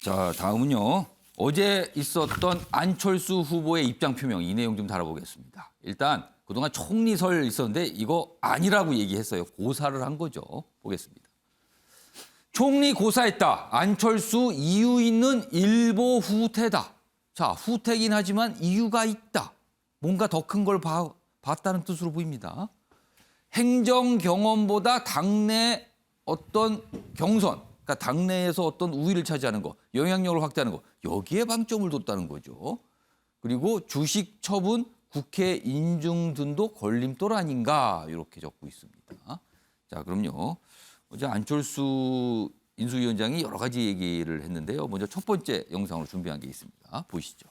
자, 다음은요. 어제 있었던 안철수 후보의 입장 표명 이 내용 좀 다뤄보겠습니다. 일단 그동안 총리설 있었는데 이거 아니라고 얘기했어요. 고사를 한 거죠. 보겠습니다. 총리 고사했다. 안철수 이유 있는 일보 후퇴다. 자, 후퇴긴 하지만 이유가 있다. 뭔가 더 큰 걸 봤다는 뜻으로 보입니다. 행정 경험보다 당내 어떤 경선, 그러니까 당내에서 어떤 우위를 차지하는 거, 영향력을 확대하는 거, 여기에 방점을 뒀다는 거죠. 그리고 주식 처분, 국회 인중 등도 걸림돌 아닌가 이렇게 적고 있습니다. 자, 그럼요. 어제 안철수 인수위원장이 여러 가지 얘기를 했는데요. 먼저 첫 번째 영상으로 준비한 게 있습니다. 보시죠.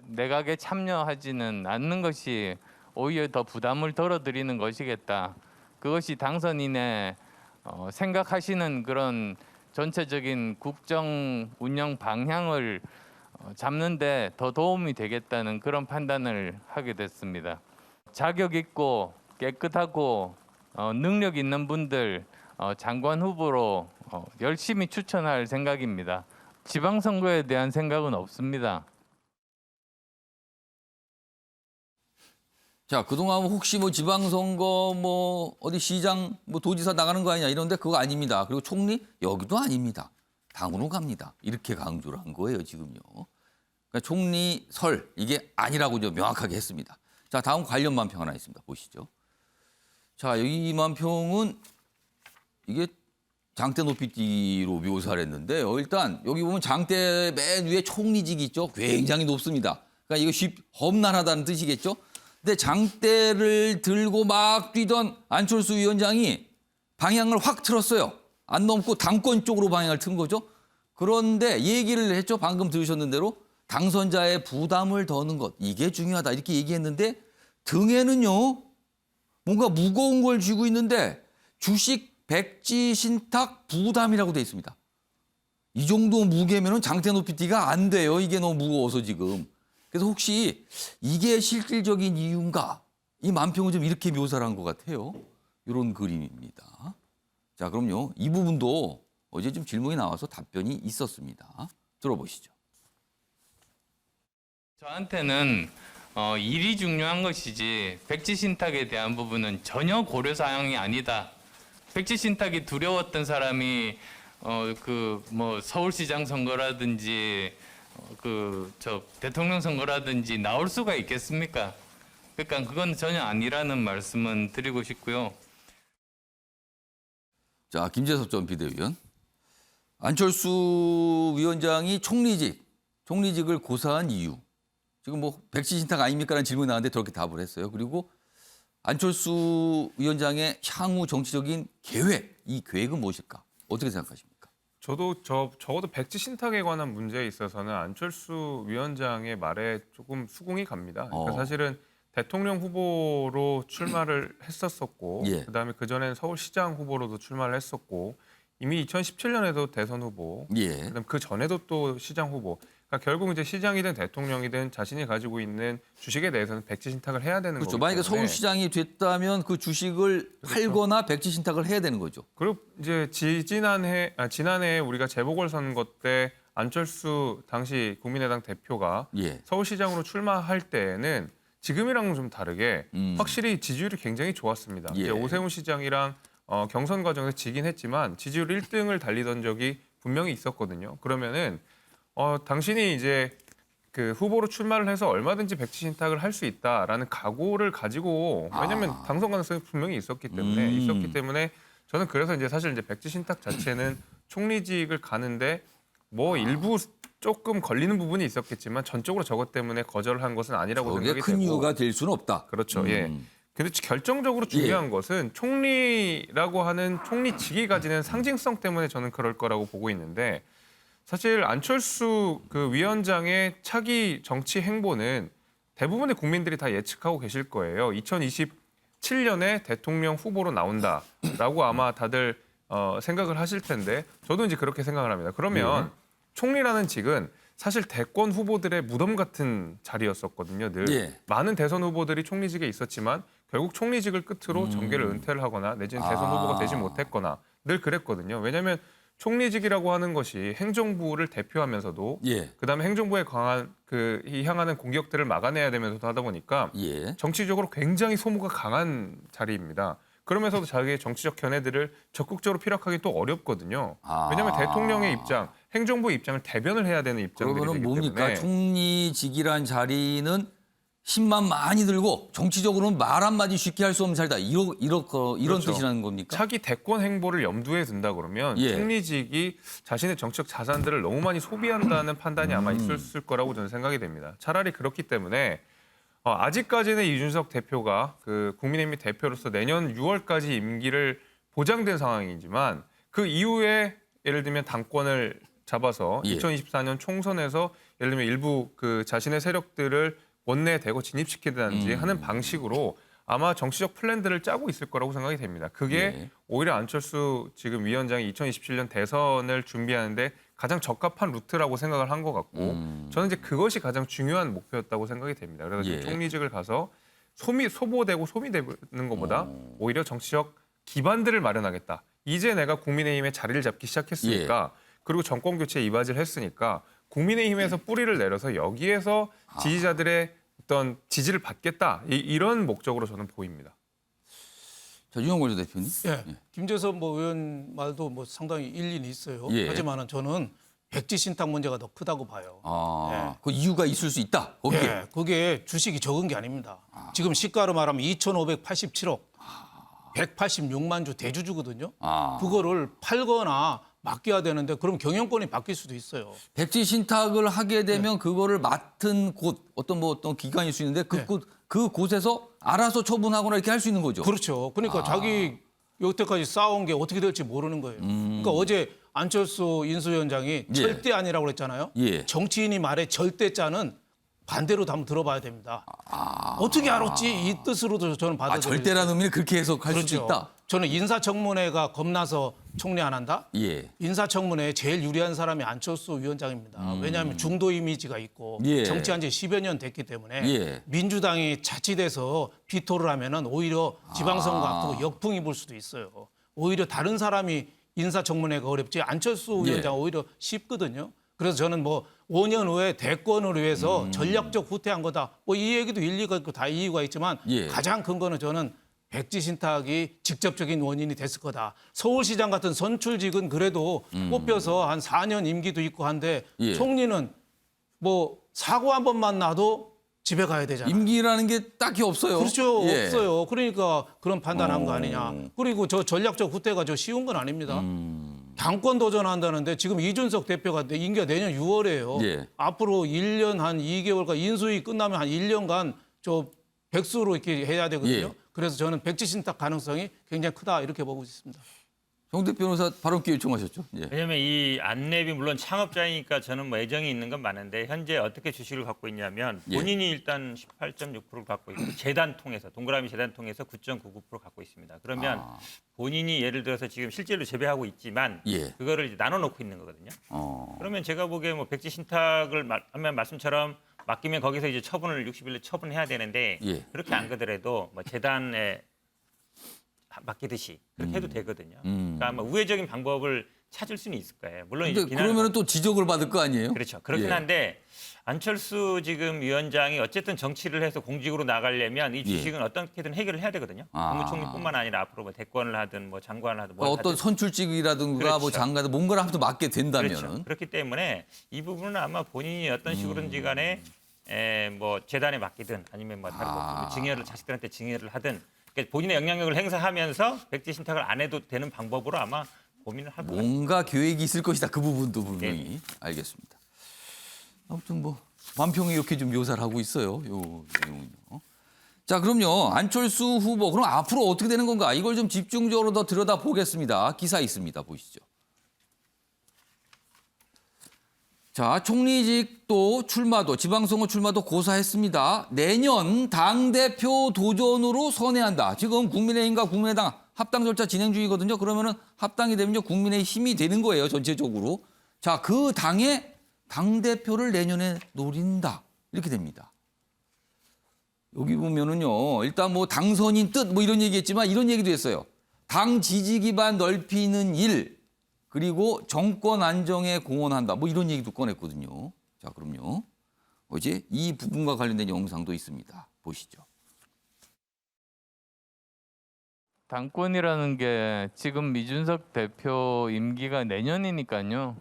내각에 참여하지는 않는 것이 오히려 더 부담을 덜어드리는 것이겠다. 그것이 당선인의 생각하시는 그런 전체적인 국정 운영 방향을 잡는데 더 도움이 되겠다는 그런 판단을 하게 됐습니다. 자격 있고 깨끗하고 능력 있는 분들 장관 후보로 열심히 추천할 생각입니다. 지방선거에 대한 생각은 없습니다. 자, 그동안 혹시 뭐 지방선거 뭐 어디 시장 뭐 도지사 나가는 거 아니냐 이런데 그거 아닙니다. 그리고 총리 여기도 아닙니다. 당으로 갑니다. 이렇게 강조를 한 거예요, 지금요. 그러니까 총리 설 이게 아니라고 좀 명확하게 했습니다. 자, 다음 관련 만평 하나 있습니다. 보시죠. 자, 여기 이 만평은 이게 장대 높이뛰기로 묘사를 했는데요. 일단 여기 보면 장대 맨 위에 총리직이 있죠. 굉장히 높습니다. 그러니까 이거 험난하다는 뜻이겠죠. 근데 장대를 들고 막 뛰던 안철수 위원장이 방향을 확 틀었어요. 안 넘고 당권 쪽으로 방향을 튼 거죠. 그런데 얘기를 했죠. 방금 들으셨는 대로 당선자의 부담을 더는 것. 이게 중요하다. 이렇게 얘기했는데 등에는요. 뭔가 무거운 걸 쥐고 있는데 주식 백지 신탁 부담이라고 돼 있습니다. 이 정도 무게면 장대 높이뛰기가 안 돼요. 이게 너무 무거워서 지금. 그래서 혹시 이게 실질적인 이유인가? 이 만평은 좀 이렇게 묘사를 한 것 같아요. 이런 그림입니다. 자, 그럼요. 이 부분도 어제 좀 질문이 나와서 답변이 있었습니다. 들어보시죠. 저한테는 일이 중요한 것이지 백지 신탁에 대한 부분은 전혀 고려 사항이 아니다. 백지 신탁이 두려웠던 사람이 그 뭐 서울시장 선거라든지 대통령 선거라든지 나올 수가 있겠습니까? 그러니까 그건 전혀 아니라는 말씀은 드리고 싶고요. 자, 김재섭 전 비대위원. 안철수 위원장이 총리직을 고사한 이유. 지금 뭐 백지 신탁 아닙니까라는 질문이 나왔는데 그렇게 답을 했어요. 그리고 안철수 위원장의 향후 정치적인 계획, 이 계획은 무엇일까? 어떻게 생각하십니까? 저도 적어도 백지 신탁에 관한 문제에 있어서는 안철수 위원장의 말에 조금 수긍이 갑니다. 그러니까 사실은 대통령 후보로 출마를 했었었고, 예. 그다음에 그전엔 서울시장 후보로도 출마를 했었고, 이미 2017년에도 대선 후보, 예. 그다음 그 전에도 또 시장 후보. 그러니까 결국 이제 시장이든 대통령이든 자신이 가지고 있는 주식에 대해서는 백지 신탁을 해야 되는 그렇죠. 거기 만약에 때문에. 서울시장이 됐다면 그 주식을 팔거나 백지 신탁을 해야 되는 거죠. 그리고 이제 지난해 우리가 재보궐선거 때 안철수 당시 국민의당 대표가 예. 서울시장으로 출마할 때에는 지금이랑은 좀 다르게 확실히 지지율이 굉장히 좋았습니다. 예. 이제 오세훈 시장이랑 경선 과정에서 지긴 했지만 지지율 1등을 달리던 적이 분명히 있었거든요. 그러면은 당신이 이제 그 후보로 출마를 해서 얼마든지 백지 신탁을 할 수 있다라는 각오를 가지고, 왜냐하면 당선 가능성이 분명히 있었기 때문에 저는 그래서 이제 사실 이제 백지 신탁 자체는 총리직을 가는데 뭐 일부 조금 걸리는 부분이 있었겠지만 전적으로 저것 때문에 거절한 것은 아니라고 저게 생각이 큰 되고. 이유가 될 수는 없다. 그렇죠. 예. 근데 결정적으로 중요한 것은 총리라고 하는 총리직이 가지는 상징성 때문에 저는 그럴 거라고 보고 있는데, 사실 안철수 그 위원장의 차기 정치 행보는 대부분의 국민들이 다 예측하고 계실 거예요. 2027년에 대통령 후보로 나온다라고 아마 다들 생각을 하실 텐데, 저도 이제 그렇게 생각을 합니다. 그러면 총리라는 직은 사실 대권 후보들의 무덤 같은 자리였었거든요. 늘 많은 대선 후보들이 총리직에 있었지만 결국 총리직을 끝으로 정계를 은퇴를 하거나 내지는 대선 후보가 되지 못했거나 늘 그랬거든요. 왜냐하면 총리직이라고 하는 것이 행정부를 대표하면서도 예. 그다음에 행정부에 강한 향하는 공격들을 막아내야 되면서도 하다 보니까 예. 정치적으로 굉장히 소모가 강한 자리입니다. 그러면서도 자기의 정치적 견해들을 적극적으로 피력하기 또 어렵거든요. 왜냐하면 대통령의 입장, 행정부의 입장을 대변을 해야 되는 입장들이 그러면은 되기 뭡니까? 때문에 총리직이란 자리는 힘만 많이 들고 정치적으로는 말 한마디 쉽게 할 수 없는 자리다. 이런 그렇죠. 뜻이라는 겁니까? 차기 대권 행보를 염두에 둔다 그러면 예. 총리직이 자신의 정치적 자산들을 너무 많이 소비한다는 판단이 아마 있었을 거라고 저는 생각이 됩니다. 차라리 그렇기 때문에 아직까지는 이준석 대표가 그 국민의힘 대표로서 내년 6월까지 임기를 보장된 상황이지만 그 이후에 예를 들면 당권을 잡아서 예. 2024년 총선에서 예를 들면 일부 그 자신의 세력들을 원내에 대거 진입시키든지 하는 방식으로 아마 정치적 플랜들을 짜고 있을 거라고 생각이 됩니다. 그게 예. 오히려 안철수 지금 위원장이 2027년 대선을 준비하는데 가장 적합한 루트라고 생각을 한 것 같고 저는 이제 그것이 가장 중요한 목표였다고 생각이 됩니다. 그래서 예. 총리직을 가서 소모되고 소미되는 것보다 오히려 정치적 기반들을 마련하겠다. 이제 내가 국민의힘에 자리를 잡기 시작했으니까 그리고 정권 교체에 이바지를 했으니까 국민의힘에서 뿌리를 내려서 여기에서 지지자들의 어떤 지지를 받겠다. 이런 목적으로 저는 보입니다. 자, 유영걸 대표님. 예, 김재선 뭐 의원 말도 뭐 상당히 일리는 있어요. 예. 하지만은 저는 백지 신탁 문제가 더 크다고 봐요. 그 이유가 있을 수 있다. 거기에. 예, 그게 주식이 적은 게 아닙니다. 지금 시가로 말하면 2,587억, 186만 주 대주주거든요. 그거를 팔거나 맡겨야 되는데 그럼 경영권이 바뀔 수도 있어요. 백지 신탁을 하게 되면 그거를 맡은 곳 어떤 기관일 수 있는데 그 곳에서 알아서 처분하거나 이렇게 할 수 있는 거죠. 그렇죠. 그러니까 자기 여태까지 쌓아온 게 어떻게 될지 모르는 거예요. 그러니까 어제 안철수 인수위원장이 예. 절대 아니라고 그랬잖아요. 예. 정치인이 말해 절대자는 반대로도 한번 들어봐야 됩니다. 어떻게 알았지? 이 뜻으로도 저는 받아들여요. 절대라는 의미를 그렇게 해석할 그렇죠. 수도 있다. 저는 인사청문회가 겁나서 총리 안 한다? 예. 인사청문회에 제일 유리한 사람이 안철수 위원장입니다. 왜냐하면 중도 이미지가 있고 예. 정치한 지 10여 년 됐기 때문에 예. 민주당이 자칫해서 비토를 하면은 오히려 지방선거 앞두고 역풍이 불 수도 있어요. 오히려 다른 사람이 인사청문회가 어렵지 안철수 예. 위원장 오히려 쉽거든요. 그래서 저는 뭐 5년 후에 대권을 위해서 전략적 후퇴한 거다. 뭐 이 얘기도 일리가 있고 다 이유가 있지만 예. 가장 큰 거는 저는 백지 신탁이 직접적인 원인이 됐을 거다. 서울시장 같은 선출직은 그래도 뽑혀서 한 4년 임기도 있고 한데 예. 총리는 뭐 사고 한 번만 나도 집에 가야 되잖아요. 임기라는 게 딱히 없어요. 그렇죠. 예. 없어요. 그러니까 그런 판단한 거 아니냐. 그리고 저 전략적 후퇴가 저 쉬운 건 아닙니다. 당권 도전한다는데 지금 이준석 대표가 임기가 내년 6월이에요. 예. 앞으로 1년 한 2개월간 인수위 끝나면 한 1년간 저 백수로 이렇게 해야 되거든요. 예. 그래서 저는 백지 신탁 가능성이 굉장히 크다 이렇게 보고 있습니다. 정대 변호사 발언 기회 요청하셨죠. 예. 왜냐하면 이 안랩이 물론 창업자이니까 저는 뭐 애정이 있는 건 많은데 현재 어떻게 주식을 갖고 있냐면 예. 본인이 일단 18.6%를 갖고 있고 재단 통해서 동그라미 재단 통해서 9.99% 갖고 있습니다. 그러면 본인이 예를 들어서 지금 실제로 재배하고 있지만 예. 그거를 이제 나눠놓고 있는 거거든요. 그러면 제가 보기에 뭐 백지 신탁을 하면 말씀처럼 맡기면 거기서 이제 처분을 60일에 처분해야 되는데 예. 그렇게 안 그더라도 뭐 재단에 맡기듯이 그렇게 해도 되거든요. 그러니까 아마 우회적인 방법을 찾을 수는 있을 거예요. 물론 이제 근데 그러면 또 지적을 받을 거 아니에요? 그렇죠. 그렇긴 예. 한데 안철수 지금 위원장이 어쨌든 정치를 해서 공직으로 나가려면 이 주식은 어떻게든 해결을 해야 되거든요. 국무총리뿐만 아니라 앞으로 뭐 대권을 하든 뭐 장관을 하든 뭘 어떤 하든. 선출직이라든가 그렇죠. 뭐 장관들 뭔가를 한번 맡게 된다면은 그렇죠. 그렇기 때문에 이 부분은 아마 본인이 어떤 식으로든지 간에 뭐 재단에 맡기든 아니면 뭐 다른 뭐 증여를 자식들한테 증여를 하든 그러니까 본인의 영향력을 행사하면서 백지 신탁을 안 해도 되는 방법으로 아마 고민을 할 것 같아요. 뭔가 계획이 있을 것이다. 그 부분도 분명히 알겠습니다. 아무튼 뭐 만평이 이렇게 좀 묘사를 하고 있어요. 요 내용은요. 자, 그럼요. 안철수 후보 그럼 앞으로 어떻게 되는 건가? 이걸 좀 집중적으로 더 들여다 보겠습니다. 기사 있습니다. 보시죠. 자, 총리직도 출마도 지방선거 출마도 고사했습니다. 내년 당대표 도전으로 선회한다. 지금 국민의힘과 국민의당 합당 절차 진행 중이거든요. 그러면은 합당이 되면요 국민의 힘이 되는 거예요. 전체적으로. 자, 그 당의 당대표를 내년에 노린다. 이렇게 됩니다. 여기 보면은요. 일단 뭐 당선인 뜻 뭐 이런 얘기했지만 이런 얘기도 했어요. 당 지지 기반 넓히는 일. 그리고 정권 안정에 공헌한다. 뭐 이런 얘기도 꺼냈거든요. 자, 그럼요. 어제 이 부분과 관련된 영상도 있습니다. 보시죠. 당권이라는 게 지금 이준석 대표 임기가 내년이니까요.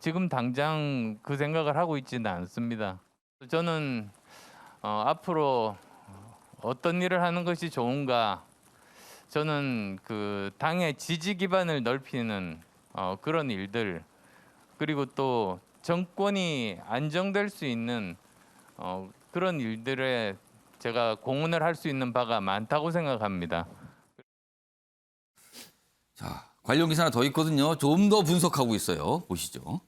지금 당장 그 생각을 하고 있지는 않습니다. 저는 앞으로 어떤 일을 하는 것이 좋은가? 저는 그 당의 지지 기반을 넓히는 그런 일들, 그리고 또 정권이 안정될 수 있는 그런 일들에 제가 공헌을 할 수 있는 바가 많다고 생각합니다. 자, 관련 기사 하나 더 있거든요. 좀 더 분석하고 있어요. 보시죠.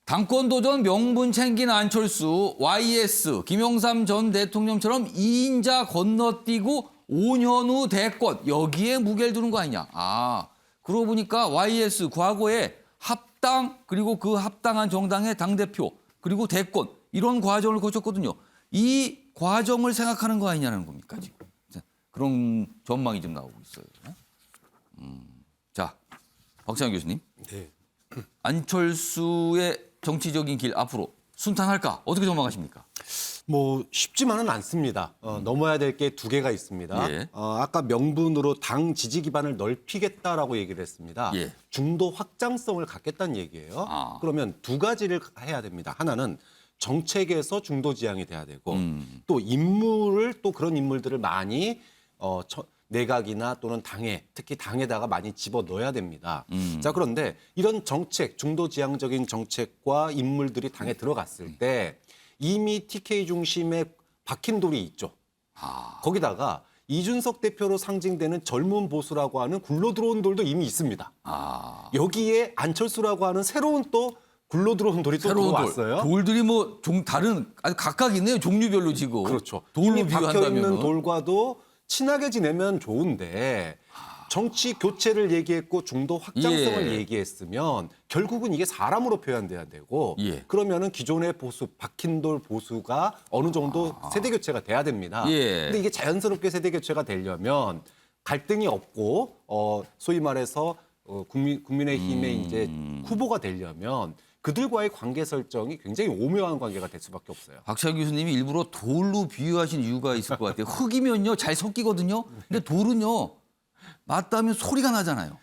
당권 도전 명분 챙긴 안철수, YS, 김영삼 전 대통령처럼 2인자 건너뛰고 5년 후 대권, 여기에 무게를 두는 거 아니냐. 아, 그러고 보니까 YS 과거에 합당, 그리고 그 합당한 정당의 당대표, 그리고 대권, 이런 과정을 거쳤거든요. 이 과정을 생각하는 거 아니냐는 겁니까, 지금. 그런 전망이 좀 나오고 있어요. 자, 박찬영 교수님. 네. 안철수의 정치적인 길 앞으로 순탄할까? 어떻게 전망하십니까? 뭐 쉽지만은 않습니다. 넘어야 될 게 두 개가 있습니다. 예. 아까 명분으로 당 지지 기반을 넓히겠다라고 얘기를 했습니다. 예. 중도 확장성을 갖겠다는 얘기예요. 아. 그러면 두 가지를 해야 됩니다. 하나는 정책에서 중도 지향이 돼야 되고 또 인물을 또 그런 인물들을 많이 내각이나 또는 당에 특히 당에다가 많이 집어 넣어야 됩니다. 자, 그런데 이런 정책, 중도 지향적인 정책과 인물들이 당에 들어갔을 때 이미 TK 중심의 박힌 돌이 있죠. 거기다가 이준석 대표로 상징되는 젊은 보수라고 하는 굴러 들어온 돌도 이미 있습니다. 여기에 안철수라고 하는 새로운 또 굴러 들어온 돌이 또 새로운 들어왔어요. 돌들이 뭐 다른 아주 각각 있네요. 종류별로 지금. 그렇죠. 돌로 이미 박혀 있는 비교한다면. 돌과도 친하게 지내면 좋은데 정치 교체를 얘기했고 중도 확장성을 예. 얘기했으면 결국은 이게 사람으로 표현돼야 되고 예. 그러면은 기존의 보수 박힌 돌 보수가 어느 정도 세대 교체가 돼야 됩니다. 예. 근데 이게 자연스럽게 세대 교체가 되려면 갈등이 없고 소위 말해서 국민의힘의 이제 후보가 되려면 그들과의 관계 설정이 굉장히 오묘한 관계가 될 수밖에 없어요. 박찬영 교수님이 일부러 돌로 비유하신 이유가 있을 것 같아요. 흙이면요 잘 섞이거든요. 근데 돌은요 맞닿으면 소리가 나잖아요.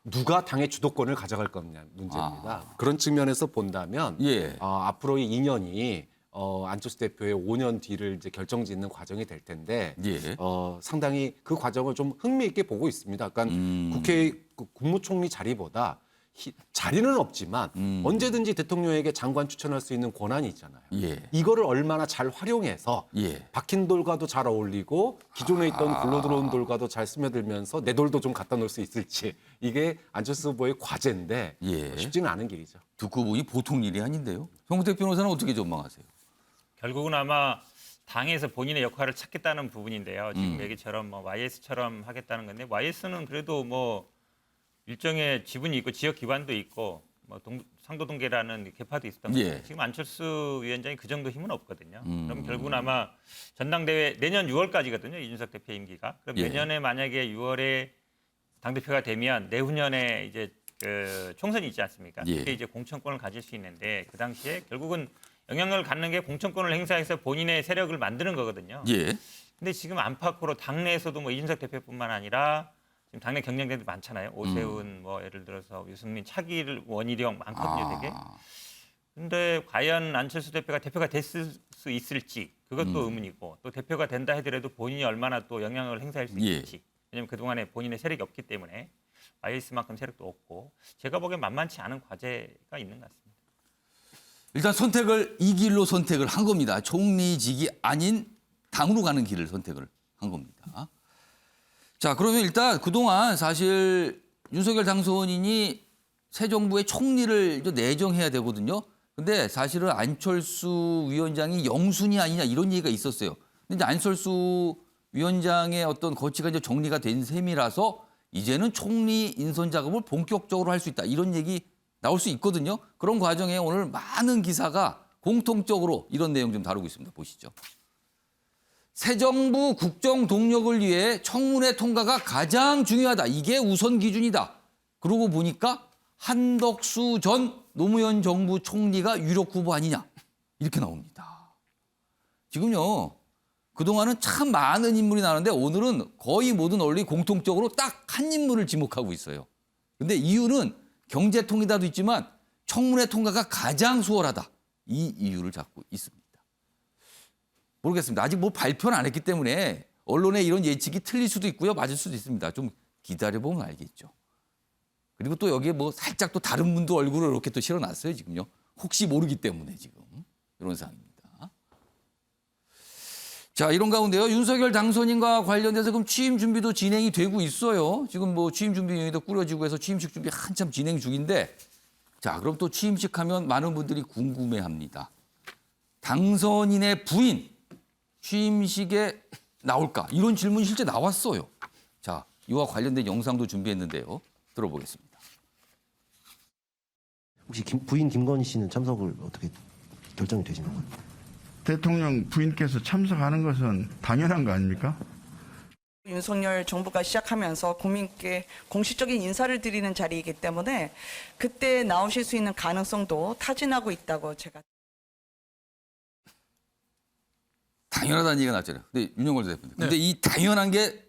누가 당의 주도권을 가져갈 거냐 문제입니다. 그런 측면에서 본다면 예. 앞으로의 2년이 안철수 대표의 5년 뒤를 이제 결정짓는 과정이 될 텐데 예. 상당히 그 과정을 좀 흥미있게 보고 있습니다. 그러니까 국회 국무총리 자리보다 자리는 없지만 언제든지 대통령에게 장관 추천할 수 있는 권한이 있잖아요. 예. 이거를 얼마나 잘 활용해서 예. 박힌 돌과도 잘 어울리고 기존에 있던 굴러 들어온 돌과도 잘 스며들면서 내 돌도 좀 갖다 놓을 수 있을지 이게 안철수 후보의 과제인데 예. 쉽지는 않은 길이죠. 듣고 보니 보통 일이 아닌데요. 정우택 변호사는 어떻게 전망하세요? 결국은 아마 당에서 본인의 역할을 찾겠다는 부분인데요. 지금 얘기처럼 뭐 YS처럼 하겠다는 건데 YS는 그래도 뭐 일정의 지분이 있고 지역 기반도 있고 뭐 상도동계라는 개파도 있었던 예. 건데 지금 안철수 위원장이 그 정도 힘은 없거든요. 그럼 결국은 아마 전당대회 내년 6월까지거든요. 이준석 대표 임기가. 그럼 예. 내년에 만약에 6월에 당대표가 되면 내후년에 이제 그 총선이 있지 않습니까? 예. 그게 이제 공천권을 가질 수 있는데 그 당시에 결국은 영향력을 갖는 게 공천권을 행사해서 본인의 세력을 만드는 거거든요. 예. 근데 지금 안팎으로 당내에서도 뭐 이준석 대표뿐만 아니라 지금 당내 경쟁자들이 많잖아요. 오세훈, 뭐 예를 들어서 유승민, 차기를 원희룡 많거든요, 되게. 근데 과연 안철수 대표가 됐을 수 있을지 그것도 의문이고 또 대표가 된다 하더라도 본인이 얼마나 또 영향력을 행사할 수 예. 있을지. 왜냐하면 그동안에 본인의 세력이 없기 때문에 YS만큼 세력도 없고 제가 보기엔 만만치 않은 과제가 있는 것 같습니다. 일단 선택을 이 길로 선택을 한 겁니다. 총리직이 아닌 당으로 가는 길을 선택을 한 겁니다. 자, 그러면 일단 그동안 사실 윤석열 당선인이 새 정부의 총리를 내정해야 되거든요. 근데 사실은 안철수 위원장이 영순이 아니냐 이런 얘기가 있었어요. 근데 안철수 위원장의 어떤 거치가 이제 정리가 된 셈이라서 이제는 총리 인선 작업을 본격적으로 할 수 있다. 이런 얘기 나올 수 있거든요. 그런 과정에 오늘 많은 기사가 공통적으로 이런 내용 좀 다루고 있습니다. 보시죠. 새 정부 국정 동력을 위해 청문회 통과가 가장 중요하다. 이게 우선 기준이다. 그러고 보니까 한덕수 전 노무현 정부 총리가 유력 후보 아니냐. 이렇게 나옵니다. 지금요. 그동안은 참 많은 인물이 나오는데 오늘은 거의 모든 언론이 공통적으로 딱 한 인물을 지목하고 있어요. 근데 이유는 경제통이다도 있지만 청문회 통과가 가장 수월하다. 이 이유를 잡고 있습니다. 모르겠습니다. 아직 뭐 발표는 안 했기 때문에 언론의 이런 예측이 틀릴 수도 있고요. 맞을 수도 있습니다. 좀 기다려보면 알겠죠. 그리고 또 여기에 뭐 살짝 또 다른 분도 얼굴을 이렇게 또 실어놨어요. 지금요. 혹시 모르기 때문에 지금 이런 상황입니다. 자, 이런 가운데요. 윤석열 당선인과 관련돼서 그럼 취임 준비도 진행이 되고 있어요. 지금 뭐 취임 준비위원회도 꾸려지고 해서 취임식 준비 한참 진행 중인데 자, 그럼 또 취임식 하면 많은 분들이 궁금해합니다. 당선인의 부인 취임식에 나올까? 이런 질문이 실제 나왔어요. 자, 이와 관련된 영상도 준비했는데요. 들어보겠습니다. 혹시 부인 김건희 씨는 참석을 어떻게 결정이 되시는 건가요? 대통령 부인께서 참석하는 것은 당연한 거 아닙니까? 윤석열 정부가 시작하면서 국민께 공식적인 인사를 드리는 자리이기 때문에 그때 나오실 수 있는 가능성도 타진하고 있다고 제가. 당연하다는 얘기가 나왔잖아요. 근데 윤영걸 대표님. 근데 이 당연한 게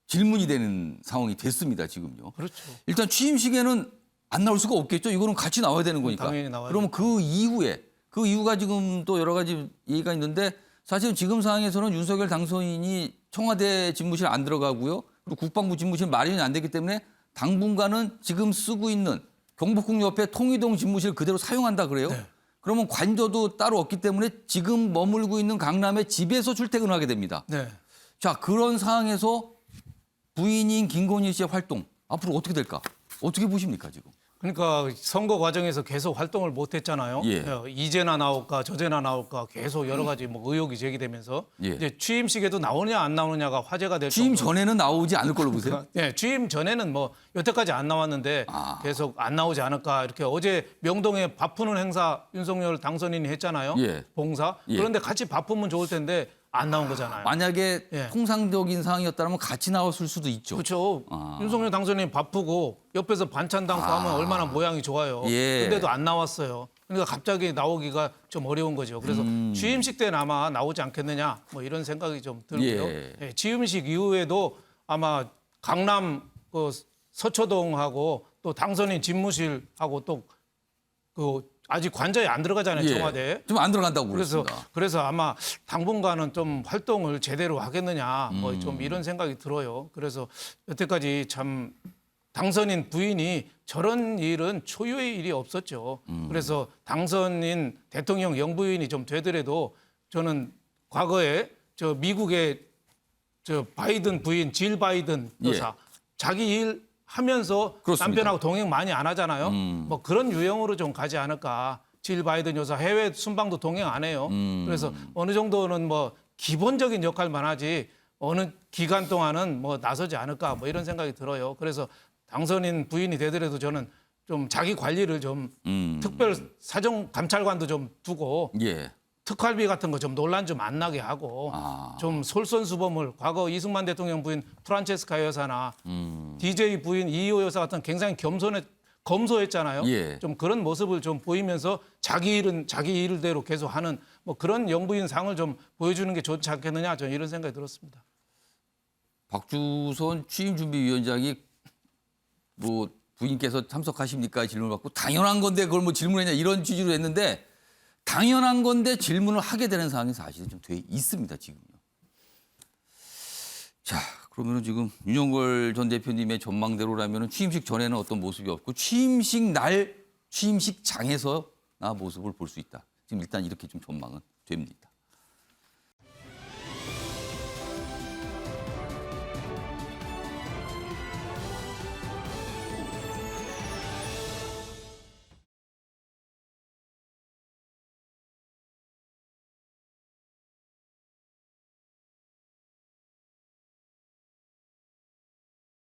질문이 되는 상황이 됐습니다. 지금요. 그렇죠. 일단 취임식에는 안 나올 수가 없겠죠. 이거는 같이 나와야 되는 거니까. 당연히 나와야 그러면 그 이후에 그 이유가 지금 또 여러 가지 얘기가 있는데 사실은 지금 상황에서는 윤석열 당선인이 청와대 집무실 안 들어가고요. 그리고 국방부 집무실 마련이 안 되기 때문에 당분간은 지금 쓰고 있는 경복궁 옆에 통이동 집무실 그대로 사용한다 그래요. 네. 그러면 관저도 따로 없기 때문에 지금 머물고 있는 강남의 집에서 출퇴근을 하게 됩니다. 네. 자, 그런 상황에서 부인인 김건희 씨의 활동 앞으로 어떻게 될까? 어떻게 보십니까 지금? 그러니까 선거 과정에서 계속 활동을 못 했잖아요. 예. 이제나 나올까 저제나 나올까 계속 여러 가지 뭐 의혹이 제기되면서 예. 이제 취임식에도 나오느냐 안 나오느냐가 화제가 될 취임 정도로. 전에는 나오지 않을 걸로 보세요? 네, 취임 전에는 뭐 여태까지 안 나왔는데 계속 안 나오지 않을까 이렇게 어제 명동에 밥 푸는 행사 윤석열 당선인이 했잖아요. 예. 봉사. 예. 그런데 같이 밥 푸면 좋을 텐데 안 나온 거잖아요. 만약에 예. 통상적인 상황이었다면 같이 나왔을 수도 있죠. 그렇죠. 윤석열 당선인이 바쁘고 옆에서 반찬 담고 하면 얼마나 모양이 좋아요. 예. 근데도 안 나왔어요. 그러니까 갑자기 나오기가 좀 어려운 거죠. 그래서 취임식 때는 아마 나오지 않겠느냐 뭐 이런 생각이 좀 들고요. 예. 예, 취임식 이후에도 아마 강남 그 서초동하고 또 당선인 집무실하고 또 그 아직 관저에 안 들어가잖아요. 청와대. 좀 안 들어간다고 그래서 그랬습니다. 그래서 아마 당분간은 좀 활동을 제대로 하겠느냐 뭐 좀 이런 생각이 들어요. 그래서 여태까지 참 당선인 부인이 저런 일은 초유의 일이 없었죠. 그래서 당선인 대통령 영부인이 좀 되더라도 저는 과거에 저 미국의 저 바이든 부인 질 바이든 여사 자기 일 하면서 그렇습니다. 남편하고 동행 많이 안 하잖아요. 뭐 그런 유형으로 좀 가지 않을까. 질 바이든 여사 해외 순방도 동행 안 해요. 그래서 어느 정도는 뭐 기본적인 역할만 하지 어느 기간 동안은 뭐 나서지 않을까 뭐 이런 생각이 들어요. 그래서 당선인 부인이 되더라도 저는 좀 자기 관리를 좀 특별 사정 감찰관도 좀 두고 예. 특활비 같은 거 좀 논란 좀 안 나게 하고 좀 솔선수범을 과거 이승만 대통령 부인 프란체스카 여사나 DJ 부인 이희호 여사 같은 굉장히 검소했잖아요. 예. 좀 그런 모습을 좀 보이면서 자기 일은 자기 일대로 계속 하는 뭐 그런 영부인 상을 좀 보여주는 게 좋지 않겠느냐 저는 이런 생각이 들었습니다. 박주선 취임준비위원장이 뭐 부인께서 참석하십니까 질문을 받고 당연한 건데 그걸 뭐 질문했냐 이런 취지로 했는데 당연한 건데 질문을 하게 되는 상황이 사실은 좀 돼 있습니다 지금요. 자 그러면은 지금 윤영걸 전 대표님의 전망대로라면은 취임식 전에는 어떤 모습이 없고 취임식 날 취임식장에서 나 모습을 볼 수 있다. 지금 일단 이렇게 좀 전망은 됩니다.